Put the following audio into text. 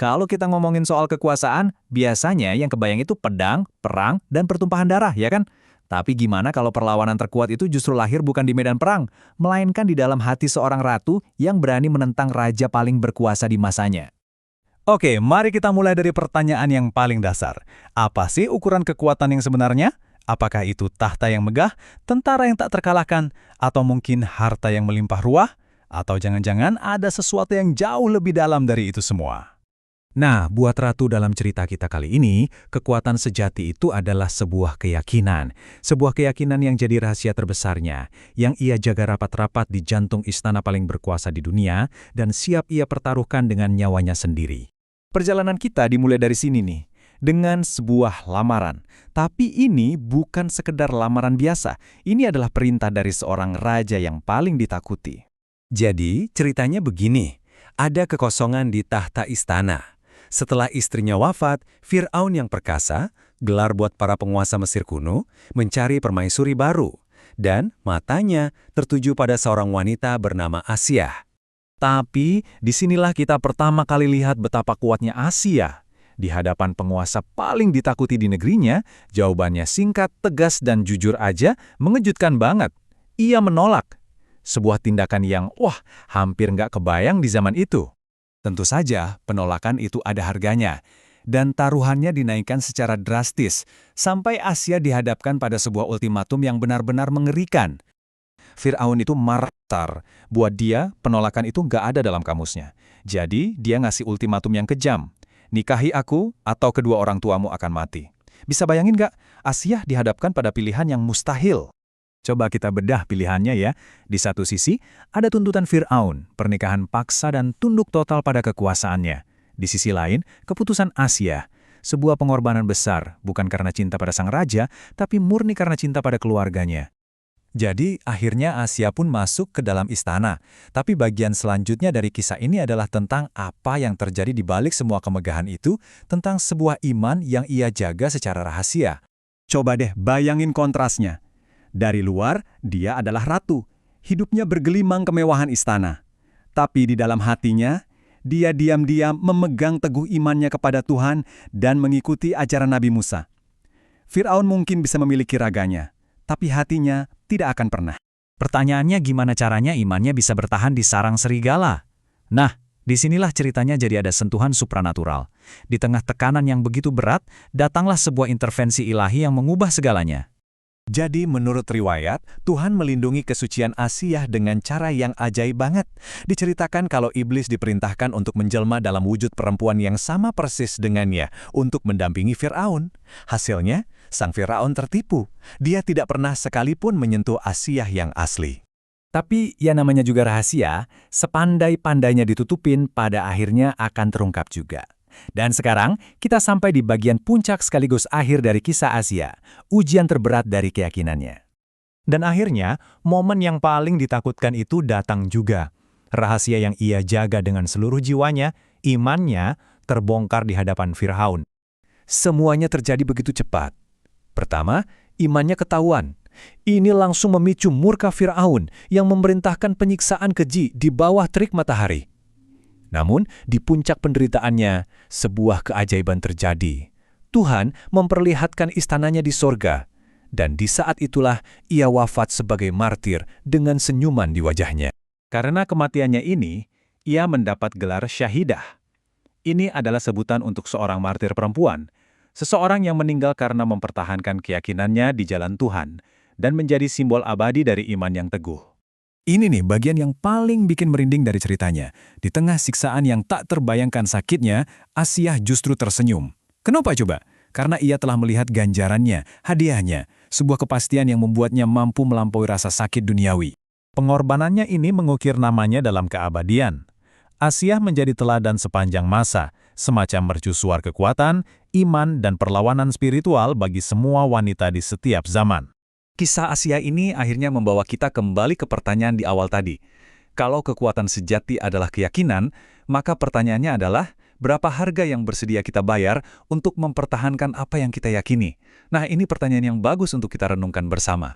Kalau kita ngomongin soal kekuasaan, biasanya yang kebayang itu pedang, perang, dan pertumpahan darah, ya kan? Tapi gimana kalau perlawanan terkuat itu justru lahir bukan di medan perang, melainkan di dalam hati seorang ratu yang berani menentang raja paling berkuasa di masanya? Oke, mari kita mulai dari pertanyaan yang paling dasar. Apa sih ukuran kekuatan yang sebenarnya? Apakah itu tahta yang megah, tentara yang tak terkalahkan, atau mungkin harta yang melimpah ruah? Atau jangan-jangan ada sesuatu yang jauh lebih dalam dari itu semua? Nah, buat ratu dalam cerita kita kali ini, kekuatan sejati itu adalah sebuah keyakinan. Sebuah keyakinan yang jadi rahasia terbesarnya, yang ia jaga rapat-rapat di jantung istana paling berkuasa di dunia, dan siap ia pertaruhkan dengan nyawanya sendiri. Perjalanan kita dimulai dari sini nih, dengan sebuah lamaran. Tapi ini bukan sekedar lamaran biasa, ini adalah perintah dari seorang raja yang paling ditakuti. Jadi, ceritanya begini. Ada kekosongan di tahta istana. Setelah istrinya wafat, Fir'aun yang perkasa, gelar buat para penguasa Mesir kuno, mencari permaisuri baru. Dan matanya tertuju pada seorang wanita bernama Asia. Tapi, disinilah kita pertama kali lihat betapa kuatnya Asia. Di hadapan penguasa paling ditakuti di negerinya, jawabannya singkat, tegas, dan jujur aja mengejutkan banget. Ia menolak. Sebuah tindakan yang, hampir nggak kebayang di zaman itu. Tentu saja, penolakan itu ada harganya. Dan taruhannya dinaikkan secara drastis, sampai Asia dihadapkan pada sebuah ultimatum yang benar-benar mengerikan. Fir'aun itu martar. Buat dia, penolakan itu nggak ada dalam kamusnya. Jadi, dia ngasih ultimatum yang kejam. Nikahi aku, atau kedua orang tuamu akan mati. Bisa bayangin nggak? Asia dihadapkan pada pilihan yang mustahil. Coba kita bedah pilihannya ya. Di satu sisi, ada tuntutan Fir'aun, pernikahan paksa dan tunduk total pada kekuasaannya. Di sisi lain, keputusan Asia, sebuah pengorbanan besar, bukan karena cinta pada sang raja, tapi murni karena cinta pada keluarganya. Jadi, akhirnya Asia pun masuk ke dalam istana. Tapi bagian selanjutnya dari kisah ini adalah tentang apa yang terjadi di balik semua kemegahan itu, tentang sebuah iman yang ia jaga secara rahasia. Coba deh bayangin kontrasnya. Dari luar, dia adalah ratu. Hidupnya bergelimang kemewahan istana. Tapi di dalam hatinya, dia diam-diam memegang teguh imannya kepada Tuhan dan mengikuti ajaran Nabi Musa. Fir'aun mungkin bisa memiliki raganya, tapi hatinya tidak akan pernah. Pertanyaannya gimana caranya imannya bisa bertahan di sarang serigala? Nah, disinilah ceritanya jadi ada sentuhan supranatural. Di tengah tekanan yang begitu berat, datanglah sebuah intervensi ilahi yang mengubah segalanya. Jadi menurut riwayat, Tuhan melindungi kesucian Asia dengan cara yang ajaib banget. Diceritakan kalau iblis diperintahkan untuk menjelma dalam wujud perempuan yang sama persis dengannya untuk mendampingi Fir'aun. Hasilnya, sang Fir'aun tertipu. Dia tidak pernah sekalipun menyentuh Asia yang asli. Tapi ya namanya juga rahasia, sepandai-pandainya ditutupin pada akhirnya akan terungkap juga. Dan sekarang, kita sampai di bagian puncak sekaligus akhir dari kisah Asia, ujian terberat dari keyakinannya. Dan akhirnya, momen yang paling ditakutkan itu datang juga. Rahasia yang ia jaga dengan seluruh jiwanya, imannya, terbongkar di hadapan Fir'aun. Semuanya terjadi begitu cepat. Pertama, imannya ketahuan. Ini langsung memicu murka Fir'aun yang memerintahkan penyiksaan keji di bawah terik matahari. Namun, di puncak penderitaannya, sebuah keajaiban terjadi. Tuhan memperlihatkan istananya di sorga, dan di saat itulah ia wafat sebagai martir dengan senyuman di wajahnya. Karena kematiannya ini, ia mendapat gelar syahidah. Ini adalah sebutan untuk seorang martir perempuan, seseorang yang meninggal karena mempertahankan keyakinannya di jalan Tuhan, dan menjadi simbol abadi dari iman yang teguh. Ini nih bagian yang paling bikin merinding dari ceritanya. Di tengah siksaan yang tak terbayangkan sakitnya, Asia justru tersenyum. Kenapa coba? Karena ia telah melihat ganjarannya, hadiahnya, sebuah kepastian yang membuatnya mampu melampaui rasa sakit duniawi. Pengorbanannya ini mengukir namanya dalam keabadian. Asia menjadi teladan sepanjang masa, semacam mercusuar kekuatan, iman, dan perlawanan spiritual bagi semua wanita di setiap zaman. Kisah Asia ini akhirnya membawa kita kembali ke pertanyaan di awal tadi. Kalau kekuatan sejati adalah keyakinan, maka pertanyaannya adalah, berapa harga yang bersedia kita bayar untuk mempertahankan apa yang kita yakini? Nah, ini pertanyaan yang bagus untuk kita renungkan bersama.